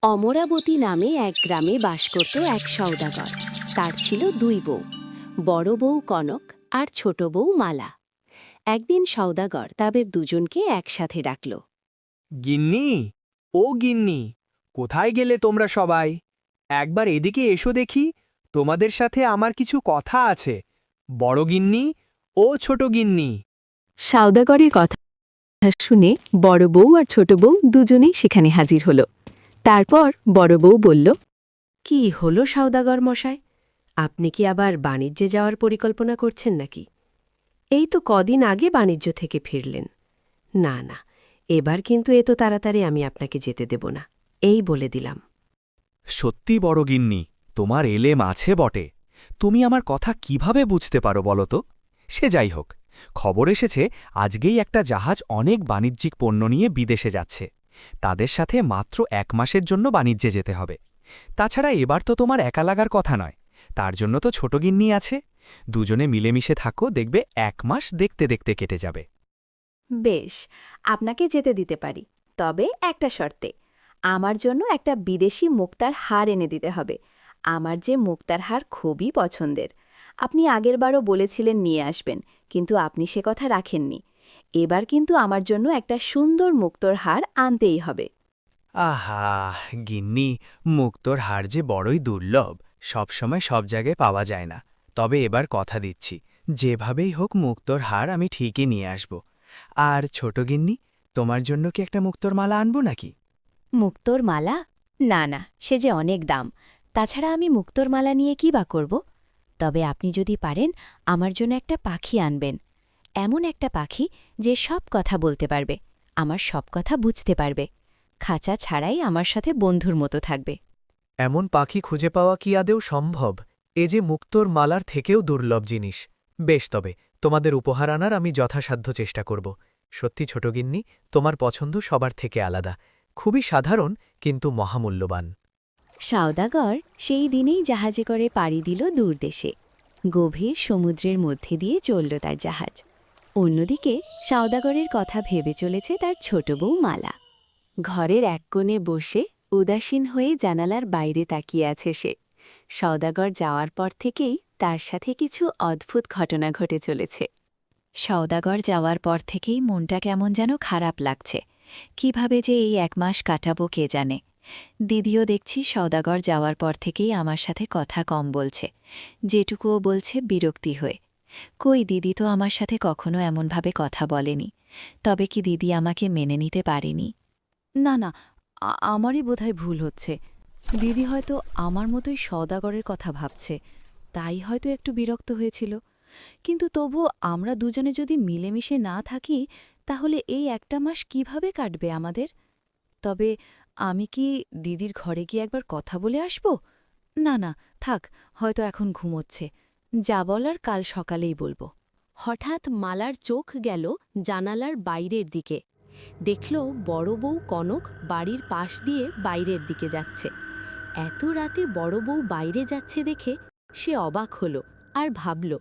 অমরাবতী নামে এক গ্রামে বাস করত এক সওদাগর। তার ছিল দুই বউ, বড় বউ কনক আর ছোট বউ মালা। একদিন সওদাগর তাদের দুজনকে একসাথে ডাকল। গিন্নি, ও গিন্নি, কোথায় গেলে তোমরা সবাই? একবার এদিকে এসো দেখি, তোমাদের সাথে আমার কিছু কথা আছে। বড় গিন্নি ও ছোট গিন্নি। সওদাগরের কথা শুনে বড় বউ আর ছোট বউ দুজনেই সেখানে হাজির হল। তারপর বড় বউ বলল, কি হলো সওদাগর মশাই, আপনি কি আবার বাণিজ্যে যাওয়ার পরিকল্পনা করছেন নাকি? এই তো কদিন আগে বাণিজ্য থেকে ফিরলেন। না না, এবার কিন্তু এত তাড়াতাড়ি আমি আপনাকে যেতে দেব না, এই বলে দিলাম। সত্যি বড় গিন্নি, তোমার এলেম আছে বটে। তুমি আমার কথা কিভাবে বুঝতে পারো বলো তো? সে যাই হোক, খবর এসেছে আজকেই একটা জাহাজ অনেক বাণিজ্যিক পণ্য নিয়ে বিদেশে যাচ্ছে। তাদের সাথে মাত্র 1 মাসের জন্য বাণিজ্যে যেতে হবে। তাছাড়া এবার তো তোমার একা লাগার কথা নয়, তার জন্য তো ছোট গিন্নি আছে। দুজনে মিলেমিশে থাকো, দেখবে 1 মাস দেখতে দেখতে কেটে যাবে। বেশ, আপনাকে যেতে দিতে পারি, তবে একটা শর্তে। আমার জন্য একটা বিদেশি মুক্তার হার এনে দিতে হবে। আমার যে মুক্তার হার খুবই পছন্দের। আপনি আগেরবারও বলেছিলেন নিয়ে আসবেন, কিন্তু আপনি সে কথা রাখেননি। এবার কিন্তু আমার জন্য একটা সুন্দর মুক্তোর হার আনতেই হবে। আহা গিন্নি, মুক্তোর হার যে বড়ই দুর্লভ, সবসময় সব জায়গায় পাওয়া যায় না। তবে এবার কথা দিচ্ছি, যেভাবেই হোক মুক্তোর হার আমি ঠিকই নিয়ে আসব। আর ছোট গিন্নি, তোমার জন্য কি একটা মুক্তোর মালা আনবো নাকি? মুক্তোর মালা? না না, সে যে অনেক দাম। তাছাড়া আমি মুক্তোর মালা নিয়ে কি বা করব? তবে আপনি যদি পারেন আমার জন্য একটা পাখি আনবেন। এমন একটা পাখি যে সব কথা বলতে পারবে, আমার সব কথা বুঝতে পারবে, খাঁচা ছাড়াই আমার সাথে বন্ধুর মতো থাকবে। এমন পাখি খুঁজে পাওয়া কি আদেও সম্ভব? এ যে মুক্তোর মালার থেকেও দুর্লভ জিনিস। বেশ, তবে তোমাদের উপহার আনার আমি যথাসাধ্য চেষ্টা করব। সত্যি ছোট গিন্নি, তোমার পছন্দ সবার থেকে আলাদা, খুবই সাধারণ কিন্তু মহামূল্যবান। সওদাগর সেই দিনেই জাহাজে করে পাড়ি দিল দূরদেশে। গভীর সমুদ্রের মধ্যে দিয়ে চলল তার জাহাজ। অন্যদিকে সওদাগরের কথা ভেবে চলেছে তার ছোট বউ মালা। ঘরের এক কোণে বসে উদাসীন হয়ে জানালার বাইরে তাকিয়ে আছে সে। সওদাগর যাওয়ার পর থেকেই তার সাথে কিছু অদ্ভুত ঘটনা ঘটে চলেছে। সওদাগর যাওয়ার পর থেকেই মনটা কেমন যেন খারাপ লাগছে। কিভাবে যে এই 1 মাস কাটাবো কে জানে। দিদিও দেখছি সওদাগর যাওয়ার পর থেকেই আমার সাথে কথা কম বলছে, যেটুকুও বলছে বিরক্তি হয়ে। কই, দিদি তো আমার সাথে কখনো এমনভাবে কথা বলেনি। তবে কি দিদি আমাকে মেনে নিতে পারেনি? না না, আমারই বোধহয় ভুল হচ্ছে। দিদি হয়তো আমার মতোই সওদাগরের কথা ভাবছে, তাই হয়তো একটু বিরক্ত হয়েছিল। কিন্তু তবু আমরা দুজনে যদি মিলেমিশে না থাকি, তাহলে এই 1টা মাস কিভাবে কাটবে আমাদের? তবে আমি কি দিদির ঘরে গিয়ে একবার কথা বলে আসব? না না, থাক, হয়তো এখন ঘুমোচ্ছে। যা বলার কাল সকালেই বলবো। হঠাৎ মালার চোখ গেল জানালার বাইরের দিকে। দেখল বড় বউ কনক বাড়ির পাশ দিয়ে বাইরের দিকে যাচ্ছে। এত রাতে বড় বউ বাইরে যাচ্ছে দেখে সে অবাক হল আর ভাবল,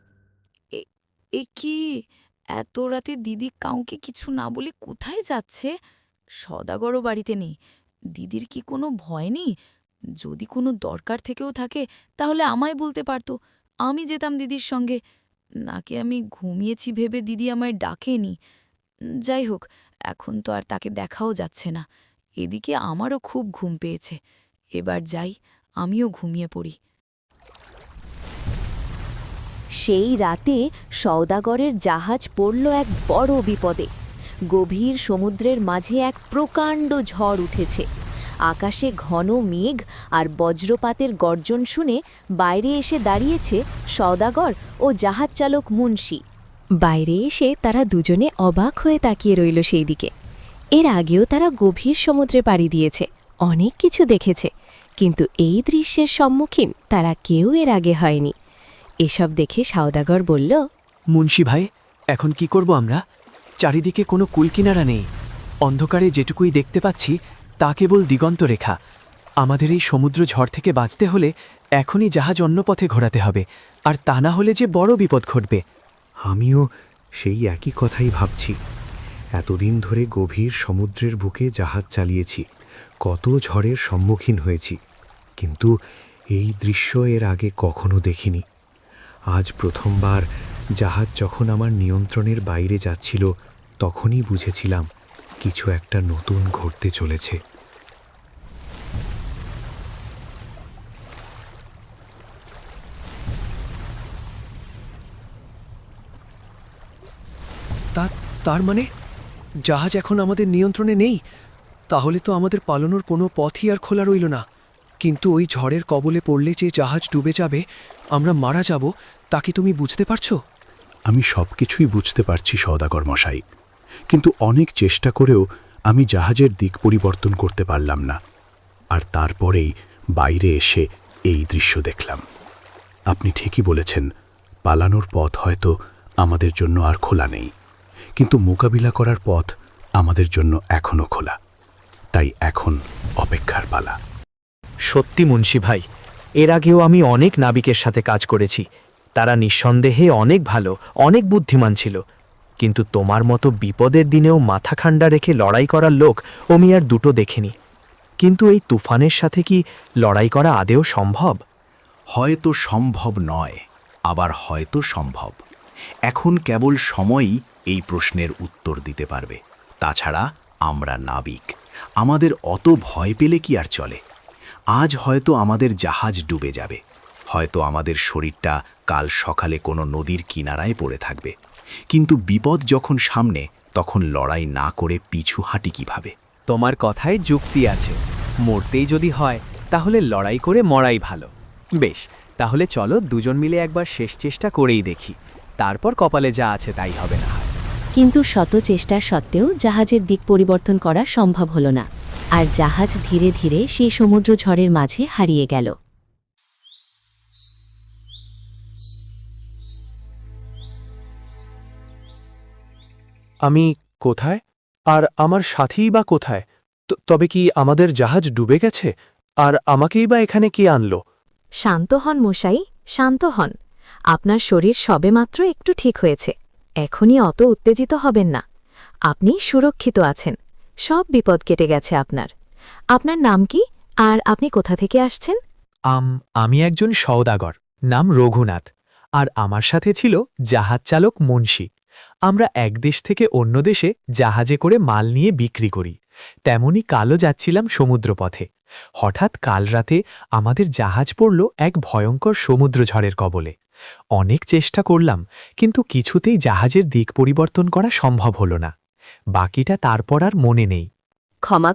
এ কি, এত রাতে দিদি কাউকে কিছু না বলে কোথায় যাচ্ছে? সওদাগরও বাড়িতে নেই। দিদির কি কোনো ভয় নেই? যদি কোনো দরকার থেকেও থাকে তাহলে আমায় বলতে পারত, আমি যেতাম দিদির সঙ্গে। নাকি আমি ঘুমিয়েছি ভেবে দিদি আমায় ডাকেনি। যাই হোক, এখন তো আর তাকে দেখাও যাচ্ছে না। এদিকে আমারও খুব ঘুম পেয়েছে। এবার যাই, আমিও ঘুমিয়ে পড়ি। সেই রাতে সওদাগরের জাহাজ পড়ল এক বড় বিপদে। গভীর সমুদ্রের মাঝে এক প্রকাণ্ড ঝড় উঠেছে। আকাশে ঘন মেঘ আর বজ্রপাতের গর্জন শুনে বাইরে এসে দাঁড়িয়েছে সওদাগর ও জাহাজ চালক মুন্সি। বাইরে এসে তারা দুজনে অবাক হয়ে তাকিয়ে রইল সেই দিকে। এর আগেও তারা গভীর সমুদ্রে পাড়ি দিয়েছে, অনেক কিছু দেখেছে, কিন্তু এই দৃশ্যের সম্মুখীন তারা কেউ এর আগে হয়নি। এসব দেখে সওদাগর বলল, মুন্সি ভাই, এখন কি করব আমরা? চারিদিকে কোনো কুলকিনারা নেই। অন্ধকারে যেটুকুই দেখতে পাচ্ছি তা কেবল দিগন্ত রেখা। আমাদের এই সমুদ্র ঝড় থেকে বাঁচতে হলে এখনই জাহাজ অন্য পথে ঘোরাতে হবে, আর তা না হলে যে বড় বিপদ ঘটবে। আমিও সেই একই কথাই ভাবছি। এতদিন ধরে গভীর সমুদ্রের বুকে জাহাজ চালিয়েছি, কত ঝড়ের সম্মুখীন হয়েছি, কিন্তু এই দৃশ্য এর আগে কখনো দেখিনি। আজ প্রথমবার জাহাজ যখন আমার নিয়ন্ত্রণের বাইরে যাচ্ছিল, তখনই বুঝেছিলাম কিছু একটা নতুন ঘটতে চলেছে। তার মানে জাহাজ এখন আমাদের নিয়ন্ত্রণে নেই। তাহলে তো আমাদের পালানোর কোনো পথই আর খোলা রইল না। কিন্তু ওই ঝড়ের কবলে পড়লে যে জাহাজ ডুবে যাবে, আমরা মারা যাব, তা কি তুমি বুঝতে পারছো? আমি সব কিছুই বুঝতে পারছি সওদাগর মশাই, কিন্তু অনেক চেষ্টা করেও আমি জাহাজের দিক পরিবর্তন করতে পারলাম না। আর তারপরেই বাইরে এসে এই দৃশ্য দেখলাম। আপনি ঠিকই বলেছেন, পালানোর পথ হয়তো আমাদের জন্য আর খোলা নেই, কিন্তু মোকাবিলা করার পথ আমাদের জন্য এখনও খোলা। তাই এখন অপেক্ষার পালা। সত্যি মুন্সি ভাই, এর আগেও আমি অনেক নাবিকের সাথে কাজ করেছি। তারা নিঃসন্দেহে অনেক ভালো, অনেক বুদ্ধিমান ছিল, কিন্তু তোমার মতো বিপদের দিনেও মাথা ঠান্ডা রেখে লড়াই করার লোক আমি আর দুটো দেখিনি। কিন্তু এই তুফানের সাথে কি লড়াই করা আদেও সম্ভব? হয়তো সম্ভব নয়, আবার হয়তো সম্ভব। এখন কেবল সময়ই এই প্রশ্নের উত্তর দিতে পারবে। তাছাড়া আমরা নাবিক, আমাদের অত ভয় পেলে কি আর চলে? আজ হয়তো আমাদের জাহাজ ডুবে যাবে, হয়তো আমাদের শরীরটা কাল সকালে কোনো নদীর কিনারায় পড়ে থাকবে, কিন্তু বিপদ যখন সামনে, তখন লড়াই না করে পিছু হাঁটি কিভাবে? তোমার কথায় যুক্তি আছে। মরতেই যদি হয়, তাহলে লড়াই করে মরাই ভালো। বেশ, তাহলে চলো দুজন মিলে একবার শেষ চেষ্টা করেই দেখি, তারপর কপালে যা আছে তাই হবে না হয়। কিন্তু শত চেষ্টা সত্ত্বেও জাহাজের দিক পরিবর্তন করা সম্ভব হল না, আর জাহাজ ধীরে ধীরে সেই সমুদ্র ঝড়ের মাঝে হারিয়ে গেল। আমি কোথায়? আর আমার সাথীই বা কোথায়? তবে কি আমাদের জাহাজ ডুবে গেছে? আর আমাকেই বা এখানে কে আনলো? শান্ত হন মশাই, শান্ত হন। আপনার শরীর সবেমাত্র একটু ঠিক হয়েছে। এখনই অত উত্তেজিত হবেন না। আপনি সুরক্ষিত আছেন, সব বিপদ কেটে গেছে আপনার। আপনার নাম কি, আর আপনি কোথা থেকে আসছেন? আমি একজন সওদাগর, নাম রঘুনাথ, আর আমার সাথে ছিল জাহাজ চালক মুন্সি। আমরা এক দেশ থেকে অন্য দেশে জাহাজে করে মাল নিয়ে বিক্রি করি। তেমনি কালও যাচ্ছিলাম সমুদ্রপথে। হঠাৎ কাল রাতে আমাদের জাহাজ পড়ল এক ভয়ঙ্কর সমুদ্র ঝড়ের কবলে। অনেক চেষ্টা করলাম, কিন্তু কিছুতেই জাহাজের দিক পরিবর্তন করা সম্ভব হল না। বাকিটা তারপর আর মনে নেই। ক্ষমা